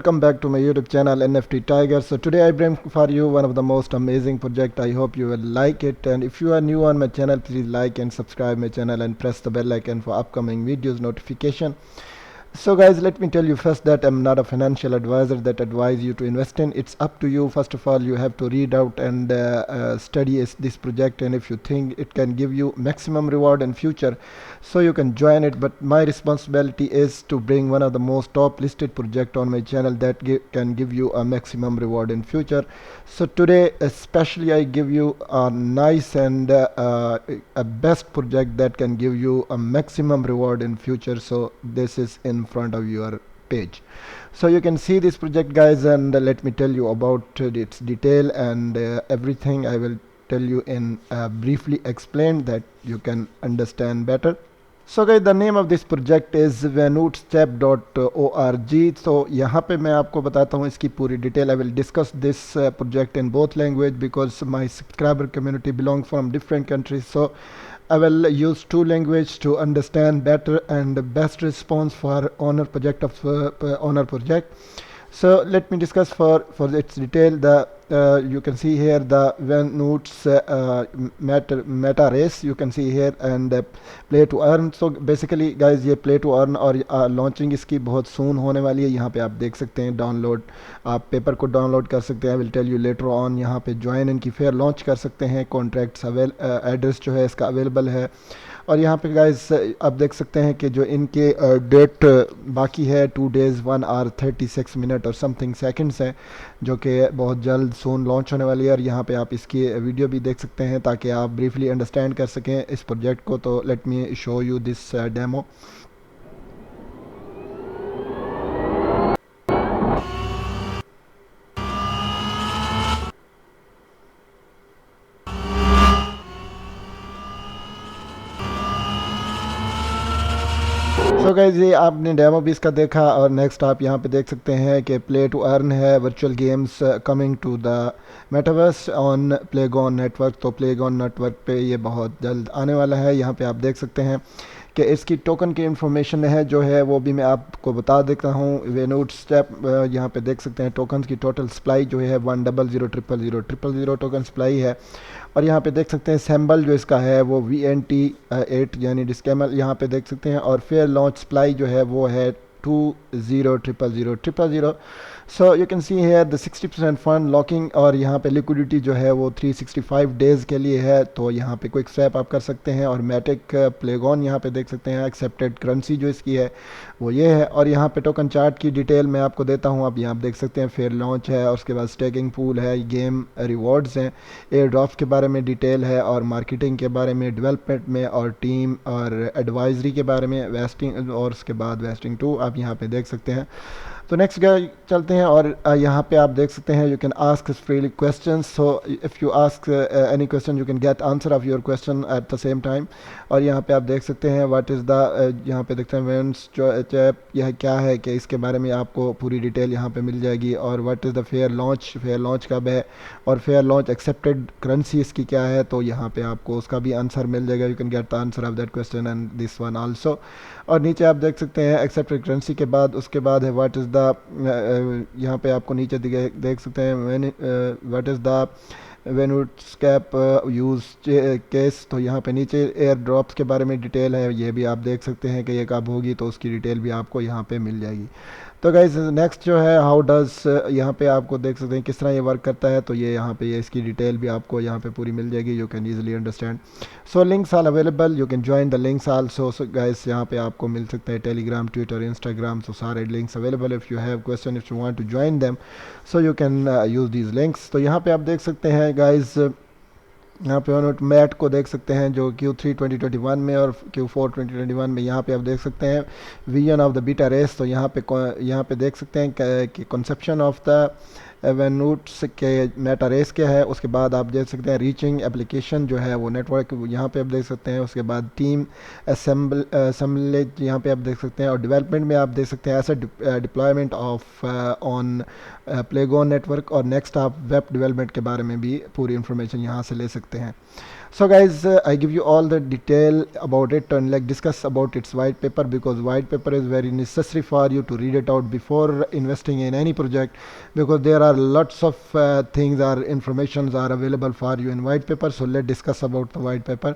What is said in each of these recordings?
Welcome back to my YouTube channel NFT Tiger. So today I bring for you one of the most amazing project. I hope you will like it, and if you are new on my channel, please like and subscribe my channel and press the bell icon for upcoming videos notification. So guys, let me tell you first that I'm not a financial advisor that advise you to invest in. It's up to you. First of all, you have to read out and study this project, and if you think it can give you maximum reward in future, so you can join it. But my responsibility is to bring one of the most top listed project on my channel that can give you a maximum reward in future. So today especially I give you a nice and a best project that can give you a maximum reward in future. So this is in front of your page, so you can see this project guys, and let me tell you about its detail and everything. I will tell you in briefly explained that you can understand better. So guys, the name of this project is vennootschap.org. तो यहाँ पे मैं आपको बताता हूँ इसकी पूरी detail. I will discuss this project in both language because my subscriber community belong from different countries. So I will use two languages to understand better and best response for owner project of owner project. So let me discuss for its detail. The you can see here the Vennoot's meta race you can see here, and play to earn. So basically guys, ये play to earn और launching इसकी बहुत soon होने वाली है. यहाँ पे आप देख सकते हैं डाउनलोड, आप पेपर को डाउनलोड कर सकते हैं. I will tell you later on. यहाँ पे ज्वाइन इनकी फेयर लॉन्च कर सकते हैं. कॉन्ट्रैक्ट्स एड्रेस जो है इसका अवेलेबल है. और यहाँ पे गाइस आप देख सकते हैं कि जो इनके डेट बाकी है 2 days 1 hour 36 minutes और समथिंग सेकंड्स हैं, जो कि बहुत जल्द सून लॉन्च होने वाली है. और यहाँ पे आप इसकी वीडियो भी देख सकते हैं ताकि आप ब्रीफली अंडरस्टैंड कर सकें इस प्रोजेक्ट को. तो let me show you this demo. So guys, ये आपने डेमो भी इसका देखा, और नेक्स्ट आप यहाँ पे देख सकते हैं कि प्ले टू अर्न है, virtual games coming to the metaverse on Playgon network. तो प्लेगॉन नेटवर्क पे ये बहुत जल्द आने वाला है. यहाँ पे आप देख सकते हैं कि इसकी टोकन की इंफॉर्मेशन है जो है वो भी मैं आपको बता देता हूँ. वेनूटस्चैप यहाँ पे देख सकते हैं टोकन्स की टोटल सप्लाई जो है 1000000 टोकन सप्लाई है. और यहाँ पे देख सकते हैं सैम्बल जो इसका है वो VNT8 यानी डिस्कैमल यहाँ पे देख सकते हैं. और फेयर लॉन्च सप्लाई जो है वो है 20000000. So you can see here the 60% fund locking, और यहाँ पे लिक्विडिटी जो है वो 365 डेज़ के लिए है. तो यहाँ पे क्विक स्वैप आप कर सकते हैं. और मैटिक प्लेगॉन यहाँ पे देख सकते हैं. एक्सेप्टेड करेंसी जो इसकी है वो ये है. और यहाँ पे टोकन चार्ट की डिटेल मैं आपको देता हूँ. अब यहाँ आप देख सकते हैं फेयर लॉन्च है, और उसके बाद स्टेकिंग पूल है, गेम रिवॉर्ड्स हैं, एयर ड्रॉप्स के बारे में डिटेल है, और मार्केटिंग के बारे में, डेवलपमेंट में, और टीम और एडवाइजरी के बारे में, वेस्टिंग और उसके बाद वेस्टिंग 2 आप यहाँ पे देख सकते हैं. तो नेक्स्ट गाइस चलते हैं, और यहाँ पे आप देख सकते हैं you can ask freely questions. So if you ask any question you can get answer of your question at the same time. और यहाँ पे आप देख सकते हैं व्हाट इज़ द, यहाँ पे देखते हैं वेंटूचैप यह क्या है, कि इसके बारे में आपको पूरी डिटेल यहाँ पे मिल जाएगी. और what is the fair launch कब है, और फेयर लॉन्च एक्सेप्टेड करेंसी इसकी क्या है. तो यहाँ पे आपको उसका भी आंसर मिल जाएगा. You can get the answer of that question and this one also. और नीचे आप देख सकते हैं एक्सेप्टेड करेंसी के बाद उसके बाद है व्हाट इज़ द, यहाँ पे आपको नीचे देख सकते हैं व्हाट इज़ द वेनूटस्चैप यूज़ केस. तो यहाँ पे नीचे एयर ड्रॉप्स के बारे में डिटेल है, ये भी आप देख सकते हैं कि ये कब होगी, तो उसकी डिटेल भी आपको यहाँ पे मिल जाएगी. तो गाइस नेक्स्ट जो है हाउ डज, यहाँ पे आपको देख सकते हैं किस तरह ये वर्क करता है. तो ये यहाँ पे इसकी डिटेल भी आपको यहाँ पे पूरी मिल जाएगी. You can easily understand. So links are available, you can join the links also. So guys यहाँ पे आपको मिल सकता है टेलीग्राम, ट्विटर, इंस्टाग्राम. सो सारे links available. If you have question, if you want to join them, so you can use these links. तो यहाँ पे आप देख सकते हैं गाइस, यहाँ पे मैट को देख सकते हैं जो Q3 2021 में और Q4 2021 में. यहाँ पे आप देख सकते हैं vision of the beta race. तो यहाँ पे देख सकते हैं कि कंसेप्शन ऑफ द वेनूट्स के मेटा रेस क्या है. उसके बाद आप देख सकते हैं रीचिंग एप्लीकेशन जो है वो नेटवर्क यहाँ पे आप देख सकते हैं. उसके बाद टीम असेंबलेज यहाँ पे आप देख सकते हैं. और डेवलपमेंट में आप देख सकते हैं ऐसा deployment of on Playgon network. और नेक्स्ट आप वेब डेवलपमेंट के बारे में भी पूरी इन्फॉर्मेशन यहाँ से ले सकते हैं. So guys, I give you all the detail about it and like discuss about its white paper, because white paper is very necessary for you to read it out before investing in any project, because there are lots of things or informations are available for you in white paper. So let's discuss about the white paper.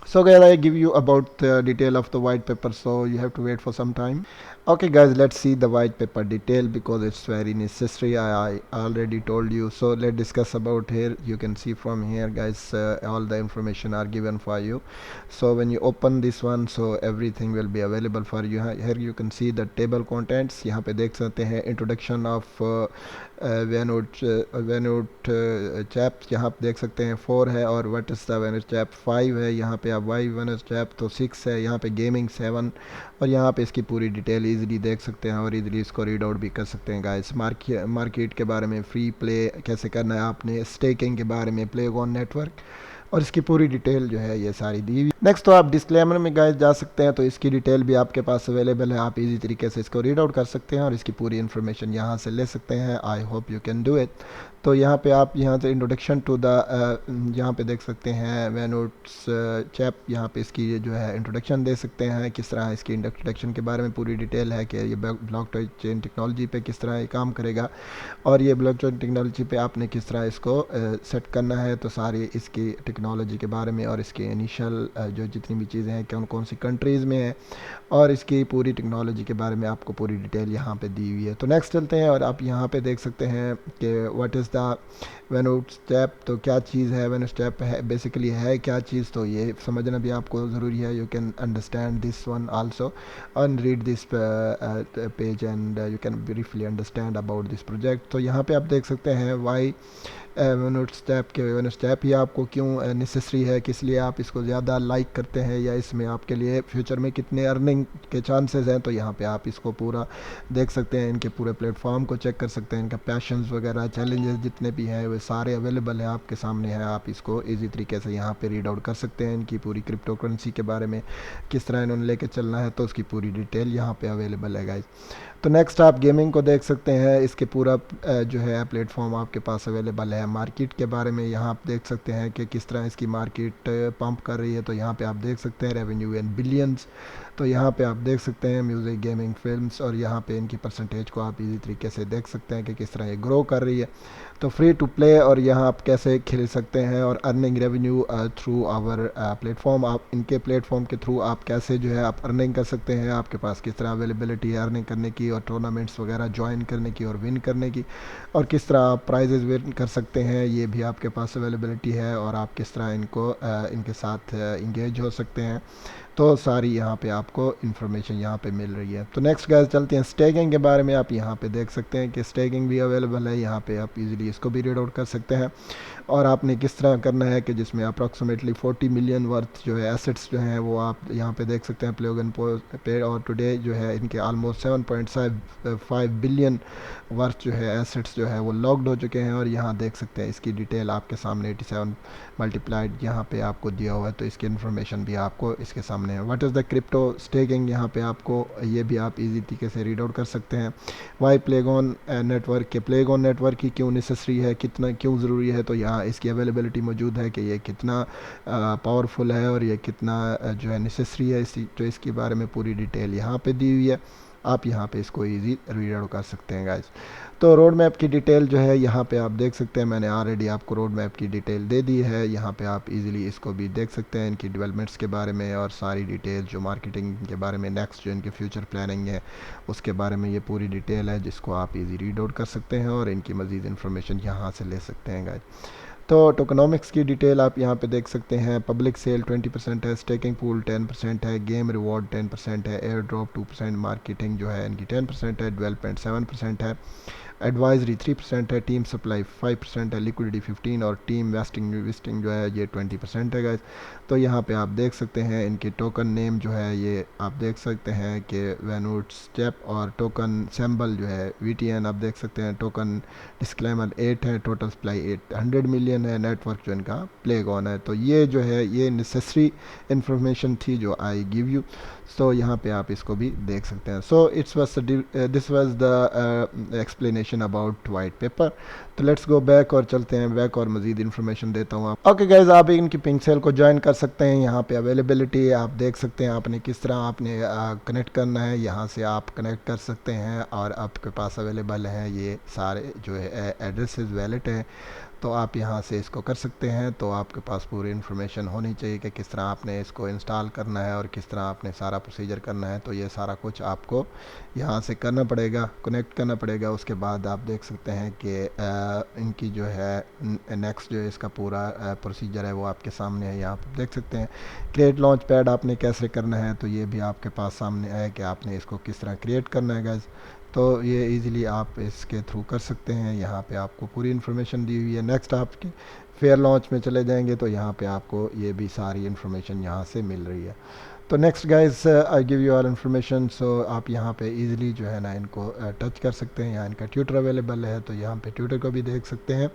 So guys, I give you about the detail of the white paper, so you have to wait for some time. Okay guys, let's see the white paper detail because it's very necessary. I already told you. So let's discuss about here. You can see from here guys, all the information are given for you. So when you open this one, so everything will be available for you. Here you can see the table contents. यहाँ पे देख सकते हैं introduction of Vennootschap, यहाँ पे देख सकते हैं 4 है, और व्हाट इज़ द Vennootschap 5 है, यहाँ पे आप वाई Vennootschap तो 6 है, यहाँ पे गेमिंग 7, और यहाँ पे इसकी पूरी डिटेल इजीली देख सकते हैं और इजीली इसको रीड आउट भी कर सकते हैं गाइस। मार्केट के बारे में, फ्री प्ले कैसे करना है आपने, स्टेकिंग के बारे में, प्लेगॉन नेटवर्क, और इसकी पूरी डिटेल जो है ये सारी दी हुई। नेक्स्ट तो आप डिस्क्लेमर में गाइस जा सकते हैं, तो इसकी डिटेल भी आपके पास अवेलेबल है, आप इजी तरीके से इसको रीड आउट कर सकते हैं और इसकी पूरी इन्फॉर्मेशन यहाँ से ले सकते हैं। आई hope you can do it. तो यहाँ पे आप यहाँ से इंट्रोडक्शन टू द यहाँ पे देख सकते हैं Vennootschap, यहाँ पे इसकी जो है इंट्रोडक्शन दे सकते हैं, किस तरह इसकी इंट्रोडक्शन के बारे में पूरी डिटेल है कि ये ब्लॉकचेन टेक्नोलॉजी पे किस तरह ये काम करेगा, और ये ब्लॉकचेन टेक्नोलॉजी पे आपने किस तरह इसको सेट करना है। तो सारी इसकी टेक्नोलॉजी के बारे में और इसके इनिशियल जो जितनी भी चीज़ें हैं कौन कौन सी कंट्रीज़ में है, और इसकी पूरी टेक्नोलॉजी के बारे में आपको पूरी डिटेल यहाँ पे दी हुई है। तो नेक्स्ट चलते हैं और आप यहाँ पे देख सकते हैं कि व्हाट इज़ द Vennootschap, तो क्या चीज़ है Vennootschap है, बेसिकली है क्या चीज़, तो ये समझना भी आपको ज़रूरी है। You can understand this one also and read this page and you can briefly understand about this project। तो यहाँ पे आप देख सकते हैं वाई Vennootschap ही आपको क्यों नेसेसरी है, किस लिए आप इसको ज़्यादा लाइक करते हैं, या इसमें आपके लिए फ्यूचर में कितने अर्निंग के चांसेस हैं। तो यहाँ पे आप इसको पूरा देख सकते हैं, इनके पूरे प्लेटफॉर्म को चेक कर सकते हैं, इनका पैशंस वगैरह चैलेंजेस जितने भी हैं वे सारे अवेलेबल हैं आपके सामने हैं। आप इसको ईजी तरीके से यहाँ पे रीड आउट कर सकते हैं। इनकी पूरी क्रिप्टो करेंसी के बारे में किस तरह इन्होंने लेके चलना है, तो उसकी पूरी डिटेल यहाँ पे अवेलेबल है गाइस। तो नेक्स्ट आप गेमिंग को देख सकते हैं, इसके पूरा जो है प्लेटफॉर्म आपके पास अवेलेबल है। मार्केट के बारे में यहाँ आप देख सकते हैं कि किस तरह इसकी मार्केट पंप कर रही है। तो यहाँ पे आप देख सकते हैं रेवेन्यू इन बिलियंस। तो यहाँ पे आप देख सकते हैं म्यूज़िक, गेमिंग, फिल्म्स, और यहाँ पे इनकी परसेंटेज को आप इजी तरीके से देख सकते हैं कि किस तरह ये ग्रो कर रही है। तो फ्री टू प्ले, और यहाँ आप कैसे खेल सकते हैं, और earning revenue through our platform, आप इनके प्लेटफॉर्म के थ्रू आप कैसे जो है आप अर्निंग कर सकते हैं, आपके पास किस तरह अवेलेबिलिटी है अर्निंग करने की और टूर्नामेंट्स वगैरह ज्वाइन करने की और विन करने की, और किस तरह आप प्राइजेज विन कर सकते हैं, ये भी आपके पास अवेलेबिलिटी है, और आप किस तरह इनको इनके साथ इंगेज हो सकते हैं। तो सारी यहाँ पे आपको इन्फॉर्मेशन यहाँ पे मिल रही है। तो नेक्स्ट गाइस चलते हैं स्टेकिंग के बारे में। आप यहाँ पे देख सकते हैं कि स्टेकिंग भी अवेलेबल है, यहाँ पे आप इजीली इसको भी रीड आउट कर सकते हैं, और आपने किस तरह करना है कि जिसमें अप्रॉक्सीमेटली 40 मिलियन वर्थ जो है एसेट्स जो हैं वो आप यहाँ पे देख सकते हैं प्लेगन पे, और टुडे जो है इनके ऑलमोस्ट 7.5 बिलियन वर्थ जो है एसेट्स जो है वो लॉक्ड हो चुके हैं, और यहाँ देख सकते हैं इसकी डिटेल आपके सामने 87 मल्टीप्लाइड यहाँ पे आपको दिया हुआ है। तो इसकी इन्फॉर्मेशन भी आपको इसके सामने है। What is the crypto staking, यहाँ पे आपको ये भी आप इजी तरीके से रीड आउट कर सकते हैं। वाई प्लेगॉन नेटवर्क के प्लेगॉन नेटवर्क ही क्यों नेसेसरी है, कितना क्यों ज़रूरी है, तो यहाँ इसकी अवेलेबिलिटी मौजूद है कि ये कितना पावरफुल है और ये कितना जो है नेसेसरी है, तो इसके बारे में पूरी डिटेल यहाँ पे दी हुई है। आप यहाँ पे इसको इजी रीड आउट कर सकते हैं गाइस। तो रोड मैप की डिटेल जो है यहाँ पे आप देख सकते हैं, मैंने ऑलरेडी आपको रोड मैप की डिटेल दे दी है। यहाँ पे आप इजीली इसको भी देख सकते हैं, इनकी डेवलपमेंट्स के बारे में और सारी डिटेल जो मार्केटिंग के बारे में, नेक्स्ट जो इनके फ्यूचर प्लानिंग है उसके बारे में ये पूरी डिटेल है, जिसको आप इजी रीड आउट कर सकते हैं और इनकी मज़ीद इन्फॉर्मेशन यहाँ से ले सकते हैं गाइस। तो टोकनॉमिक्स की डिटेल आप यहाँ पे देख सकते हैं। पब्लिक सेल 20% है, स्टेकिंग पूल 10% है, गेम रिवॉर्ड 10% है, एयर ड्रॉप 2%, मार्केटिंग जो है इनकी 10% है, डेवलपमेंट 7% है, एडवाइजरी 3% है, टीम सप्लाई 5% है, लिक्विडिटी 15 और टीम वेस्टिंग जो है ये 20% है गाइस। तो यहाँ पे आप देख सकते हैं इनके टोकन नेम जो है ये आप देख सकते हैं कि Vennootschap, और टोकन सिंबल जो है VTN आप देख सकते हैं। टोकन डिस्क्लेमर 8 है, टोटल सप्लाई 800 मिलियन है, नेटवर्क जो इनका प्लेगॉन है। तो ये जो है ये नेसेसरी इन्फॉर्मेशन थी जो आई गिव यू। सो यहाँ पे आप इसको भी देख सकते हैं। So this was the explanation information about white paper. तो लेट्स गो बैक और चलते हैं बैक और मज़ीद इन्फॉर्मेशन देता हूँ आप। ओके गाइज, आप इनकी पिंक्सेल को ज्वाइन कर सकते हैं। यहाँ पे अवेलेबिलिटी आप देख सकते हैं, आपने किस तरह आपने कनेक्ट करना है। यहाँ से आप कनेक्ट कर सकते हैं और आपके पास अवेलेबल है ये सारे जो है एड्रेसेस वैलेट है, तो आप यहाँ से इसको कर सकते हैं। तो आपके पास पूरी इन्फॉर्मेशन होनी चाहिए कि किस तरह आपने इसको इंस्टॉल करना है और किस तरह आपने सारा प्रोसीजर करना है। तो ये सारा कुछ आपको यहाँ से करना पड़ेगा, कनेक्ट करना पड़ेगा। उसके बाद आप देख सकते हैं कि इनकी जो है नेक्स्ट जो है इसका पूरा प्रोसीजर है वो आपके सामने है। यहाँ पर देख सकते हैं क्रिएट लॉन्च पैड आपने कैसे करना है, तो ये भी आपके पास सामने है कि आपने इसको किस तरह क्रिएट करना है गाइज। तो ये इजीली आप इसके थ्रू कर सकते हैं। यहाँ पे आपको पूरी इन्फॉर्मेशन दी हुई है। नेक्स्ट आपके फेयर लॉन्च में चले जाएंगे तो यहाँ पे आपको ये भी सारी इन्फॉर्मेशन यहाँ से मिल रही है। तो next guys, I give you all information. So आप यहाँ पे इजीली जो है ना इनको टच कर सकते हैं। यहाँ इनका ट्विटर अवेलेबल है, तो यहाँ पे ट्विटर को भी देख सकते हैं।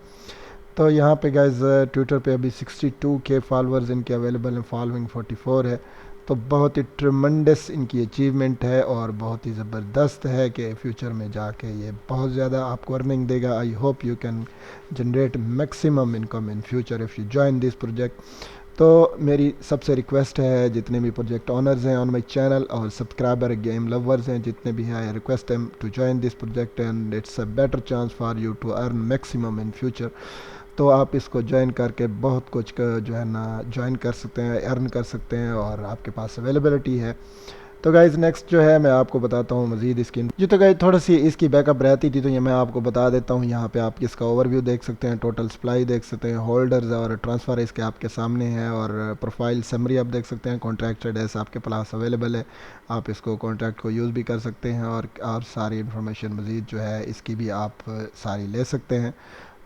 तो यहाँ पे गाइस ट्विटर पे अभी 62K फॉलोअर्स इनके अवेलेबल हैं, फॉलोइंग 44 है। तो बहुत ही ट्रमेंडस इनकी अचीवमेंट है और बहुत ही ज़बरदस्त है कि फ्यूचर में जाके ये बहुत ज़्यादा आपको अर्निंग देगा। I hope you can generate maximum income in future if you join this project. तो मेरी सबसे रिक्वेस्ट है, जितने भी प्रोजेक्ट ऑनर्स हैं ऑन माई चैनल और सब्सक्राइबर गेम लवर्स हैं जितने भी हैं, I request them to join this project and it's a better chance for you to earn maximum in future. तो आप इसको ज्वाइन करके बहुत कुछ जो है ना ज्वाइन कर सकते हैं, अर्न कर सकते हैं और आपके पास अवेलेबिलिटी है। तो गाइज़ नेक्स्ट जो है मैं आपको बताता हूँ मज़ीद इसकी जो, तो गाइज थोड़ी सी इसकी बैकअप रहती थी तो ये मैं आपको बता देता हूँ। यहाँ पे आप इसका ओवरव्यू देख सकते हैं, टोटल सप्लाई देख सकते हैं, होल्डर्स और ट्रांसफ़र इसके आपके सामने है और प्रोफाइल समरी आप देख सकते हैं। कॉन्ट्रैक्ट एड्रेस आपके पास अवेलेबल है, आप इसको कॉन्ट्रैक्ट को यूज़ भी कर सकते हैं और सारी इन्फॉर्मेशन मज़ीद जो है इसकी भी आप सारी ले सकते हैं।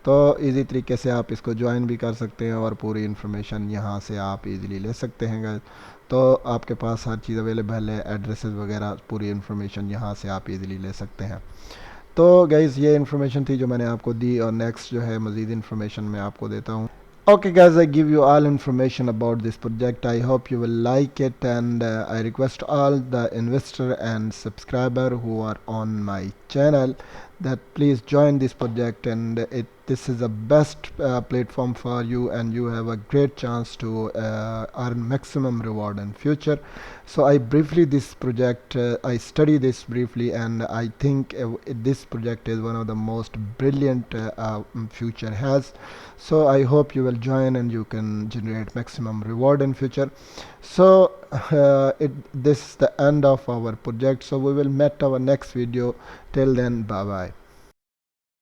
तो इजी तरीके से आप इसको ज्वाइन भी कर सकते हैं और पूरी इन्फॉर्मेशन यहाँ से आप इजीली ले सकते हैं गाइस। तो आपके पास हर चीज़ अवेलेबल है, एड्रेसेस वगैरह पूरी इन्फॉर्मेशन यहाँ से आप इजीली ले सकते हैं। तो गाइस ये इन्फॉर्मेशन थी जो मैंने आपको दी और नेक्स्ट जो है मज़ीद इन्फॉर्मेशन मैं आपको देता हूँ। Okay guys, I give you all information about this project. I hope you will like it and I request all the investor and subscriber who are on my channel that please join this project and this is the best platform for you and you have a great chance to earn maximum reward in future. So I briefly this project, I study this briefly and I think this project is one of the most brilliant future has. So I hope you will join and you can generate maximum reward in future. So this is the end of our project, so we will meet our next video. Till then, bye bye.